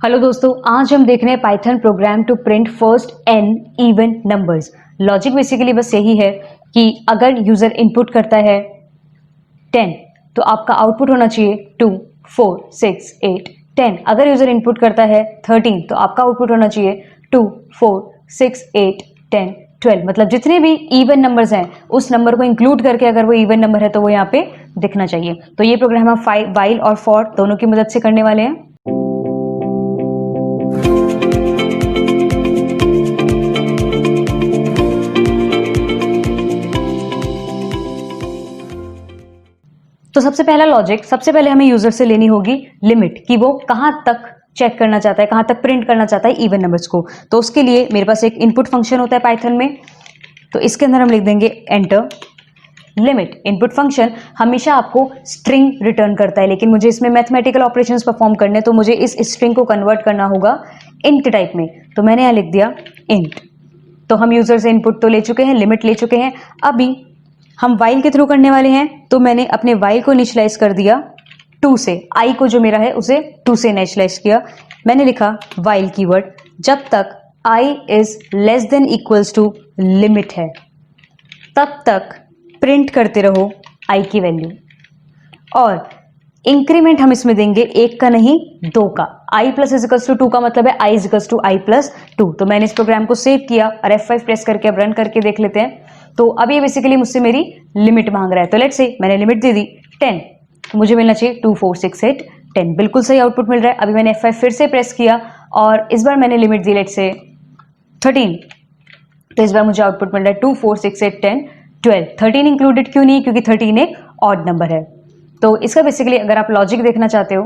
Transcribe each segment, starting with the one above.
Hello दोस्तों, आज हम देख रहे हैं Python program to print first n even numbers. Logic basically बस यही है कि अगर यूजर इनपुट करता है 10 तो आपका आउटपुट होना चाहिए 2, 4, 6, 8, 10। अगर यूजर इनपुट करता है 13 तो आपका आउटपुट होना चाहिए 2, 4, 6, 8, 10, 12। मतलब जितने भी इवन नंबर्स हैं उस नंबर को इंक्लूड करके अगर वो इवन नंबर है तो वो यहाँ पे दिखना चाहिए। तो ये प्रोग्राम हम वाइल और फॉर दोनों की मदद से करने वाले हैं। तो सबसे पहला लॉजिक, सबसे पहले हमें यूजर से लेनी होगी लिमिट कि वो कहां तक चेक करना चाहता है, कहां तक प्रिंट करना चाहता है इवन नंबर्स को। तो उसके लिए मेरे पास एक इनपुट फंक्शन होता है पाइथन में, तो इसके अंदर हम लिख देंगे एंटर लिमिट। इनपुट फंक्शन हमेशा आपको स्ट्रिंग रिटर्न करता है, लेकिन मुझे इसमें मैथमेटिकल ऑपरेशंस परफॉर्म करने, तो मुझे इस स्ट्रिंग को कन्वर्ट करना होगा इंट टाइप में। तो मैंने यहां लिख दिया इंट। तो हम यूजर से इनपुट तो ले चुके हैं, लिमिट ले चुके हैं। अभी हम वाइल के थ्रू करने वाले हैं, तो मैंने अपने वाइल को इनिशियलाइज कर दिया 2 से। आई को जो मेरा है उसे 2 से इनिशियलाइज किया। मैंने लिखा वाइल कीवर्ड, जब तक i is less than equals to limit है तब तक प्रिंट करते रहो आई की वैल्यू। और इंक्रीमेंट हम इसमें देंगे 1 का नहीं 2 का। आई प्लस इजिकल्स टू 2 का मतलब है आई इजिकल्स टू आई प्लस 2। तो मैंने इस प्रोग्राम को सेव किया और F5 प्रेस करके अब रन करके देख लेते हैं। तो अब ये बेसिकली मुझसे मेरी लिमिट मांग रहा है। तो लेट्स से मैंने लिमिट दे दी 10, तो मुझे मिलना चाहिए 2, 4, 6, 8, 10। बिल्कुल सही आउटपुट मिल रहा है। अभी मैंने F5 फिर से प्रेस किया और इस बार मैंने लिमिट दी लेट्स से 13, तो इस बार मुझे आउटपुट मिल रहा है 2, 4, 6, 8, 10, 12। 13 इंक्लूडेड क्यों नहीं, क्योंकि 13 एक ऑड नंबर है। तो इसका बेसिकली अगर आप लॉजिक देखना चाहते हो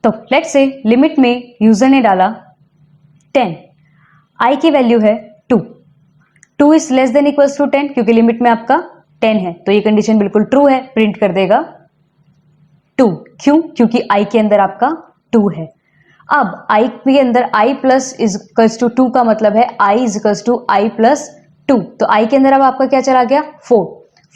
तो लेट्स से लिमिट में यूजर ने डाला 10, आई की वैल्यू है 2, 2 is less than equals to 10, क्योंकि लिमिट में आपका 10 है, तो ये कंडीशन बिल्कुल ट्रू है, प्रिंट कर देगा 2। क्यों? क्योंकि आई के अंदर आपका 2 है। अब आई के अंदर आई प्लस इक्वल्स टू 2 का मतलब है i is equals to i plus 2। तो आई के अंदर अब आपका क्या चला गया 4।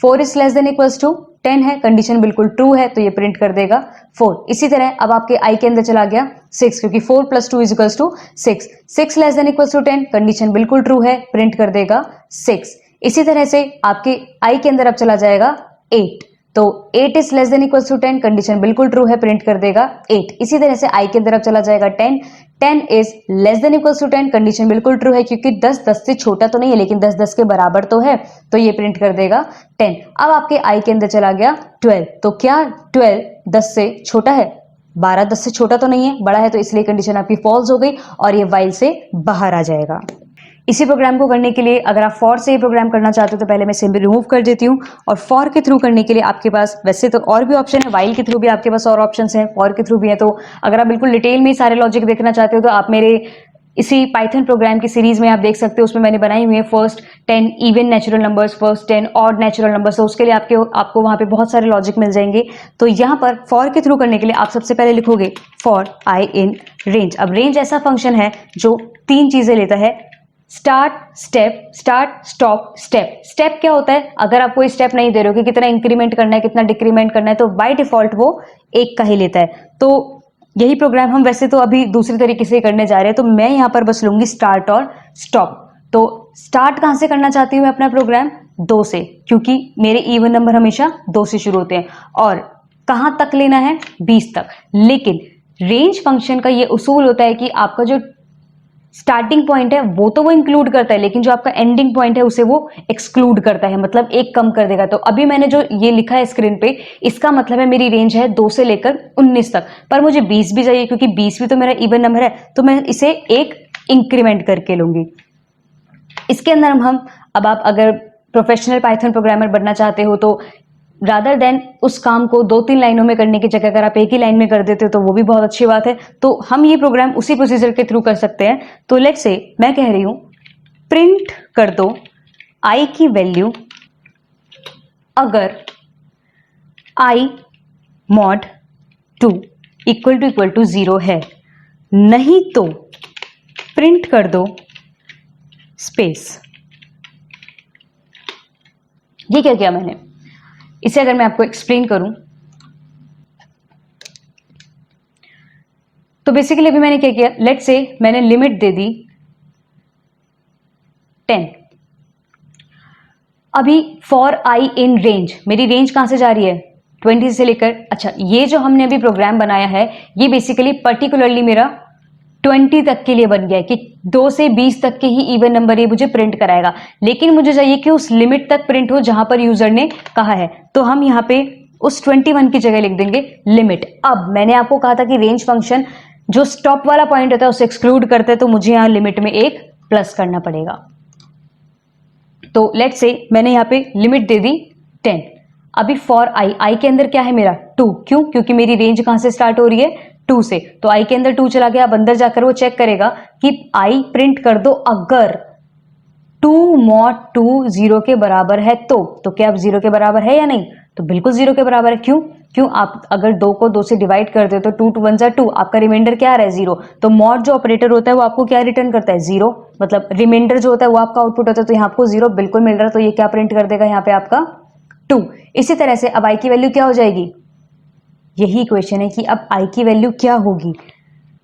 4 is less than equals to 10 है, कंडीशन बिल्कुल ट्रू है, तो ये प्रिंट कर देगा 4। इसी तरह अब आपके आई के अंदर चला गया 6, क्योंकि 4 plus 2 is equals to 6। 6 less than equals to 10, condition बिल्कुल ट्रू है, प्रिंट कर देगा 6। इसी तरह से आपके आई के अंदर अब चला जाएगा 8, तो 8 is less than equals to 10, condition बिल्कुल ट्रू है, प्रिंट कर देगा 8। इसी तरह से आई के अंदर अब चला जाएगा 10, 10 is less than equals to 10, condition बिल्कुल ट्रू है, क्योंकि 10 10 से छोटा तो नहीं है लेकिन 10 10 के बराबर तो है, तो ये प्रिंट कर देगा 10। अब आपके आई के अंदर चला गया 12, तो क्या 12 10 से छोटा है? 12 10 से छोटा तो नहीं है, बड़ा है, तो इसलिए कंडीशन आपकी फॉल्स हो गई और ये वाइल से बाहर आ जाएगा। इसी प्रोग्राम को करने के लिए अगर आप फॉर से ये प्रोग्राम करना चाहते हो तो पहले मैं सिंपली रिमूव कर देती हूँ। और फॉर के थ्रू करने के लिए आपके पास वैसे तो और भी ऑप्शन है, वाइल के थ्रू भी आपके पास और ऑप्शंस हैं, फॉर के थ्रू भी है। तो अगर आप बिल्कुल डिटेल में सारे लॉजिक देखना चाहते हो तो आप मेरे इसी पाइथन प्रोग्राम की सीरीज में आप देख सकते हो, उसमें मैंने बनाई हुई है first 10 even natural numbers, first 10 odd natural numbers. तो उसके लिए आपको वहां पे बहुत सारे लॉजिक मिल जाएंगे। तो यहाँ पर फॉर के थ्रू करने के लिए आप सबसे पहले लिखोगे फॉर आई इन रेंज। अब रेंज ऐसा फंक्शन है जो 3 चीजें लेता है, start step, start stop step. Step क्या होता है? अगर आप कोई स्टेप नहीं दे रहे हो कि कितना इंक्रीमेंट करना है, कितना डिक्रीमेंट करना है, तो बाय डिफॉल्ट वो 1 का ही लेता है। तो यही प्रोग्राम हम वैसे तो अभी दूसरी तरीके से करने जा रहे हैं, तो मैं यहां पर बस लूंगी स्टार्ट और स्टॉप। तो स्टार्ट कहां से करना चाहती हूँ मैं अपना प्रोग्राम? 2 से, क्योंकि मेरे इवन नंबर हमेशा 2 से शुरू होते हैं। और कहां तक लेना है? 20 तक। लेकिन रेंज फंक्शन का ये उसूल होता है कि आपका जो स्टार्टिंग पॉइंट है वो तो वो इंक्लूड करता है, लेकिन जो आपका एंडिंग पॉइंट है उसे वो एक्सक्लूड करता है, मतलब 1 कम कर देगा। तो अभी मैंने जो ये लिखा है स्क्रीन पे, इसका मतलब है मेरी रेंज है 2 से लेकर 19 तक, पर मुझे 20 भी चाहिए क्योंकि 20 भी तो मेरा इवन नंबर है, तो मैं इसे 1 इंक्रीमेंट करके लूंगी। इसके अंदर हम अब आप अगर प्रोफेशनल पाइथन प्रोग्रामर बनना चाहते हो तो रादर देन उस काम को 2-3 लाइनों में करने की जगह अगर आप एक ही लाइन में कर देते हो तो वो भी बहुत अच्छी बात है। तो हम ये प्रोग्राम उसी प्रोसीजर के थ्रू कर सकते हैं। तो लेट्स से मैं कह रही हूं प्रिंट कर दो आई की वैल्यू अगर आई मॉड 2 इक्वल टू 0 है, नहीं तो प्रिंट कर दो स्पेस। ये क्या किया मैंने? इसे अगर मैं आपको एक्सप्लेन करूं, तो बेसिकली अभी मैंने क्या किया, लेट से मैंने लिमिट दे दी 10। अभी फॉर आई इन रेंज, मेरी रेंज कहां से जा रही है 20 से लेकर, अच्छा ये जो हमने अभी प्रोग्राम बनाया है ये बेसिकली पर्टिकुलरली मेरा 20 तक के लिए बन गया है कि 2 से 20 तक के ही इवन नंबर ये मुझे प्रिंट कराएगा, लेकिन मुझे चाहिए कि उस लिमिट तक प्रिंट हो जहां पर यूजर ने कहा है। तो हम यहां पे उस 21 की जगह लिख देंगे लिमिट। अब मैंने आपको कहा था कि रेंज फंक्शन जो स्टॉप वाला पॉइंट होता है उसे एक्सक्लूड करते हैं, तो मुझे यहां लिमिट में एक प्लस करना पड़ेगा। तो लेट्स से मैंने यहां पे लिमिट दे दी 10। अभी फॉर आई के अंदर क्या है मेरा 2, क्यों, क्योंकि मेरी रेंज कहां से स्टार्ट हो रही है 2 से, तो आई के अंदर 2 चला गया। अब अंदर जाकर वो चेक करेगा कि आई प्रिंट कर दो अगर 2 mod 2 0 के बराबर है तो क्या अब 0 के बराबर है या नहीं, तो बिल्कुल 0 के बराबर है। क्यों आप अगर 2 को 2 से डिवाइड करते हो तो 2 2 1 2, आपका रिमाइंडर क्या आ रहा है 0, तो मॉड जो ऑपरेटर होता है वो आपको क्या रिटर्न करता है 0, मतलब रिमाइंडर जो होता है वो आपका आउटपुट होता है, तो यहाँ आपको 0 बिल्कुल मिल रहा है, तो ये क्या प्रिंट कर देगा यहाँ पे आपका 2। इसी तरह से अब आई की वैल्यू क्या हो जाएगी, यही क्वेश्चन है कि अब आई की वैल्यू क्या होगी।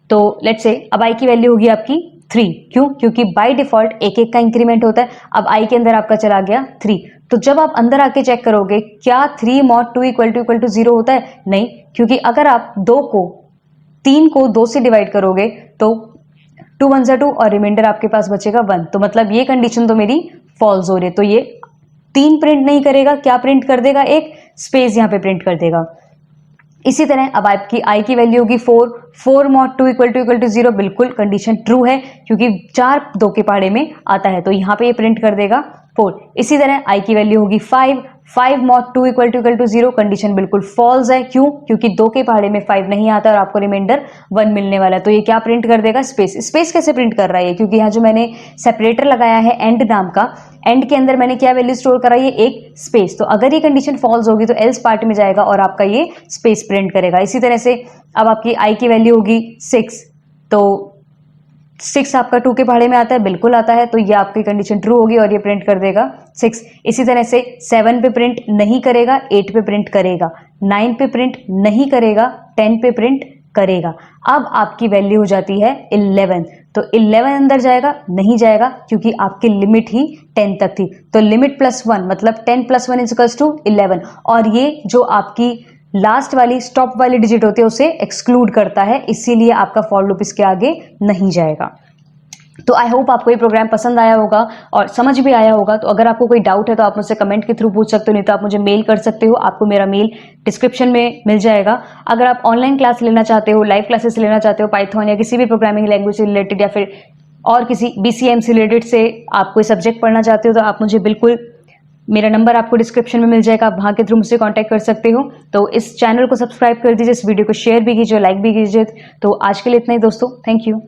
तो लेट्स से अब आई की वैल्यू होगी आपकी 3, क्यों, क्योंकि बाय डिफॉल्ट एक एक का इंक्रीमेंट होता है। अब आई के अंदर आपका चला गया 3, तो जब आप अंदर आके चेक करोगे क्या 3 mod 2 इक्वल टू 0 होता है, नहीं, क्योंकि अगर आप 3 को 2 से डिवाइड करोगे तो 2 1 2 और रिमाइंडर आपके पास बचेगा 1, तो मतलब ये कंडीशन तो मेरी फॉल्स हो रही है। तो ये 3 प्रिंट नहीं करेगा, क्या प्रिंट कर देगा, एक स्पेस यहां पे प्रिंट कर देगा। इसी तरह अब आपकी आई की वैल्यू होगी 4 mod 2 इक्वल टू 0, बिल्कुल कंडीशन ट्रू है क्योंकि 4 2 के पहाड़े में आता है, तो यहां पे ये प्रिंट कर देगा 4। इसी तरह आई की वैल्यू होगी 5 mod 2 इक्वल टू 0, कंडीशन बिल्कुल फॉल्स है, क्यों, क्योंकि 2 के पहाड़े में 5 नहीं आता और आपको रिमाइंडर 1 मिलने वाला है, तो ये क्या प्रिंट कर देगा स्पेस कैसे प्रिंट कर रहा है, क्योंकि यहाँ जो मैंने सेपरेटर लगाया है एंड नाम का, एंड के अंदर मैंने क्या वैल्यू स्टोर कराई है एक स्पेस, तो अगर ये कंडीशन फॉल्स होगी तो एल्स पार्ट में जाएगा और आपका ये स्पेस प्रिंट करेगा। इसी तरह से अब आपकी आई की वैल्यू होगी 6, तो 6 आपका 2 के पहाड़े में आता है, बिल्कुल आता है, तो ये आपकी कंडीशन ट्रू होगी और ये प्रिंट कर देगा 6। इसी तरह से 7 पे प्रिंट नहीं करेगा, 8 पे प्रिंट करेगा, 9 पे प्रिंट नहीं करेगा, 10 पे प्रिंट करेगा। अब आपकी वैल्यू हो जाती है 11, तो 11 अंदर जाएगा नहीं जाएगा क्योंकि आपकी लिमिट ही 10 तक थी, तो लिमिट +1 मतलब 10 + 1 = 11, और ये जो आपकी लास्ट वाली स्टॉप वाली डिजिट होती है उसे एक्सक्लूड करता है, इसीलिए आपका फॉर लूप इसके आगे नहीं जाएगा। तो आई होप आपको ये प्रोग्राम पसंद आया होगा और समझ भी आया होगा। तो अगर आपको कोई डाउट है तो आप मुझसे कमेंट के थ्रू पूछ सकते हो, नहीं तो आप मुझे मेल कर सकते हो, आपको मेरा मेल डिस्क्रिप्शन में मिल जाएगा। अगर आप ऑनलाइन क्लास लेना चाहते हो, लाइव क्लासेस लेना चाहते हो पाइथन या किसी भी प्रोग्रामिंग लैंग्वेज से रिलेटेड या फिर और किसी BCM से रिलेटेड से आप कोई सब्जेक्ट पढ़ना चाहते हो, तो आप मुझे बिल्कुल, मेरा नंबर आपको डिस्क्रिप्शन में मिल जाएगा, आप वहाँ के थ्रू मुझसे कांटेक्ट कर सकते हो। तो इस चैनल को सब्सक्राइब कर दीजिए, इस वीडियो को शेयर भी कीजिए, लाइक भी कीजिए। तो आज के लिए इतना ही दोस्तों, थैंक यू।